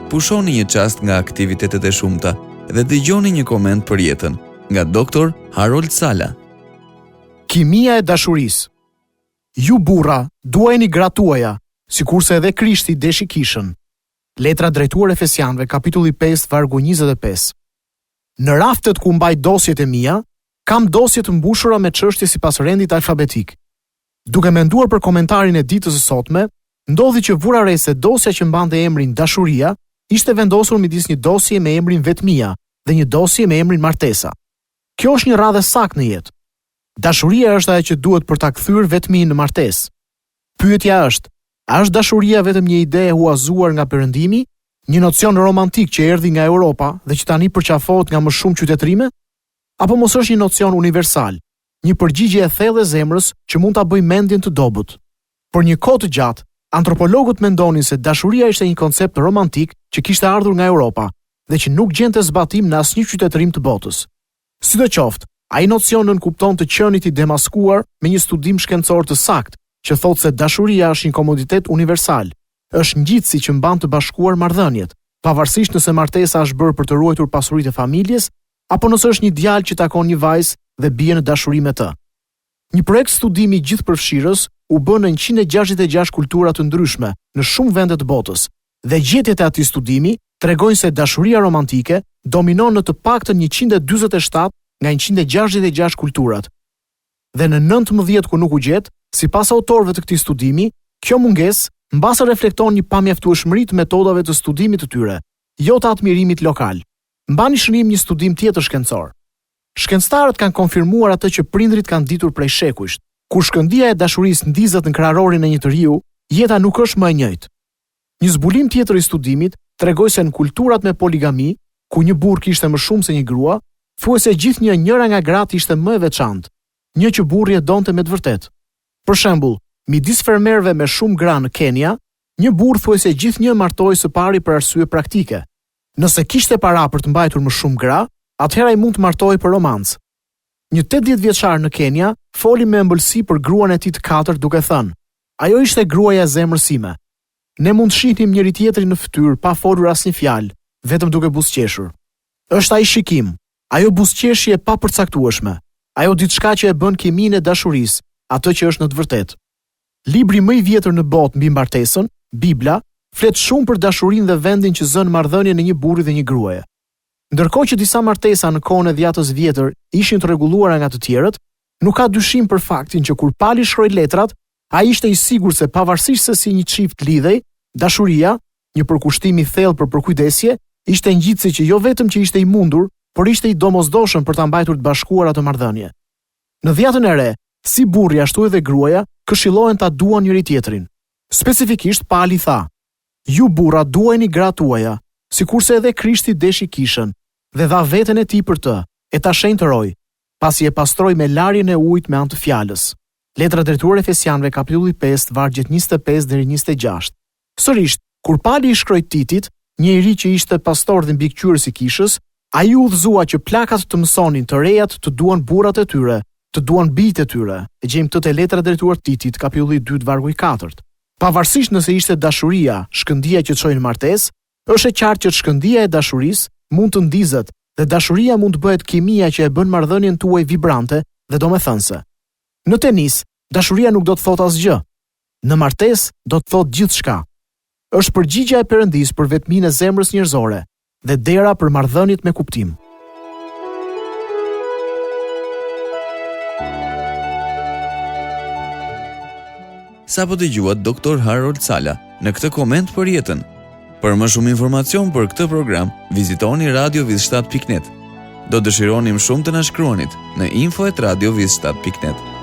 pushoni një çast nga aktivitetet e shumta dhe dëgjoni një koment për jetën nga Dr. Harold Sala. Kimia e dashurisë. Ju burra, duajeni gratë tuaja, sikurse edhe Krishti deshi kishën. Letra drejtuar Efesianëve, kapitulli 5, vargu 25. Në raftet ku mbaj dosjet e mia, kam dosje të mbushura me çështje sipas rendit alfabetik. Duke menduar për komentarin e ditës së sotme, ndodhi që vura re se dosja që mbante emrin dashuria ishte vendosur midis një dosje me emrin vetmia dhe një dosje me emrin martesa. Kjo është një radhë saktë në jetë. Dashuria është ajo që duhet për ta kthyer vetmin në martesë. Pyetja është, a është dashuria vetëm një ide e huazuar nga Perëndimi, një nocion romantik që erdhi nga Europa dhe që tani përqafohet nga më shumë qytetrime? Apo mos është një nocion universal, një përgjigje e thellë e zemrës që mund ta bëjë mendjen të dobët? Për një kohë të gjatë, antropologët mendonin se dashuria ishte një koncept romantik që kishte ardhur nga Europa dhe që nuk gjente zbatim në asnjë qytetërim të botës. Sidoqoftë, ai nocion nënkupton të qenit i demaskuar me një studim shkencor të saktë që thotë se dashuria është një komoditet universal, është ngjitsi që mban të bashkuar marrëdhëniet, pavarësisht nëse martesa është bërë për të ruajtur pasuritë e familjes apo nëse është një djalë që takon një vajzë dhe bie në dashuri me të. Një projekt studimi gjithëpërfshirës u bë në 166 kultura të ndryshme në shumë vende të botës dhe gjetjet e atij studimi tregojnë se dashuria romantike dominon në të paktën 147 nga 166 kulturat. Dhe në 19 ku nuk u gjet, sipas autorëve të këtij studimi, kjo mungesë mbase reflekton një pamjaftueshmëri të metodave të studimit të tyre, jo të admirimit lokal. Mbani shënim një studim tjetër shkencor. Shkencëtarët kanë konfirmuar atë që prindrit kanë ditur prej shekujsh. Kur shkëndija e dashurisë ndizet në kraharorin e një të riu, jeta nuk është më e njëjtë. Një zbulim tjetër i studimit tregoi se në kulturat me poligami, ku një burr kishte më shumë se një grua, thuajse gjithnjë njëra nga gratë ishte më e veçantë, një që burri e donte me të vërtetë. Për shembull, midis fermerëve me shumë gra në Kenia, një burr thuajse gjithnjë martohej së pari për arsye praktike. Nëse kishte para për të mbajtur më shumë gra, atëherë ai mund të martohej për romancë. Një 80 vjeçar në Kenia foli me ëmbëlsi për gruan e tij të katërt duke thënë: "Ajo ishte gruaja e zemrës sime. Ne mund të shihnim njëri tjetrin në fytyrë pa folur asnjë fjalë, vetëm duke buzëqeshur. Është ai shikim, ajo buzëqeshje e papërcaktueshme, ajo diçka që e bën kiminë e dashurisë, atë që është në të vërtetë." Libri më i vjetër në botë mbi martesën, Bibla, flet shumë për dashurinë dhe vendin që zën marrëdhënien e një burri dhe një gruaje. Ndërkohë që disa martesa në kohën e dhjatës vjetër ishin të rregulluara nga të tjerët, nuk ka dyshim për faktin që kur Pali shkroi letrat, ai ishte i sigurt se pavarësisht se si një çift lidhej, dashuria, një përkushtim i thellë për përkujdesje, ishte ngjitsi që jo vetëm që ishte i mundur, por ishte i domosdoshëm për ta mbajtur të bashkuar atë marrëdhënie. Në dhjatën e re, si burri ashtu edhe gruaja këshillohen ta duan njëri tjetrin. Specifikisht Pali tha: "Ju burra duajeni gratë tuaja, sikurse edhe Krishti deshi kishën dhe dha veten e tij për të, e ta shenjtëroi, pasi e pastroi me larjen e ujit me anë të fjalës." Letra drejtuar Efesianëve, kapitulli 5, vargjet 25 deri 26. Sërish, kur Pali i shkroi Titit, një i ri që ishte pastor dhe mbikëqyrës i kishës, ai u udhëzua që plakat të mësonin të rejat të duan burrat e tyre, të duan bijtë e tyre. E gjejmë këtë te letra drejtuar Titit, kapitulli 2, vargu i 4. Pavarësisht nëse ishte dashuria, shkëndija që çojnë në martesë, është e qartë që shkëndija e dashurisë mund të ndizet dhe dashuria mund të bëhet kimia që e bën marrëdhënien tuaj vibrante dhe domethënëse. Në tenis, dashuria nuk do të thotë asgjë. Në martesë do të thotë gjithçka. Është përgjigjja e Perëndisë për vetminë e zemrës njerëzore dhe dera për marrëdhëniet me kuptim. Sa po dëgjuat Dr. Harold Sala në këtë koment për jetën. Për më shumë informacion për këtë program, vizitoni radioviz7.net. Do dëshironim shumë të na shkruanit në info@radioviz7.net.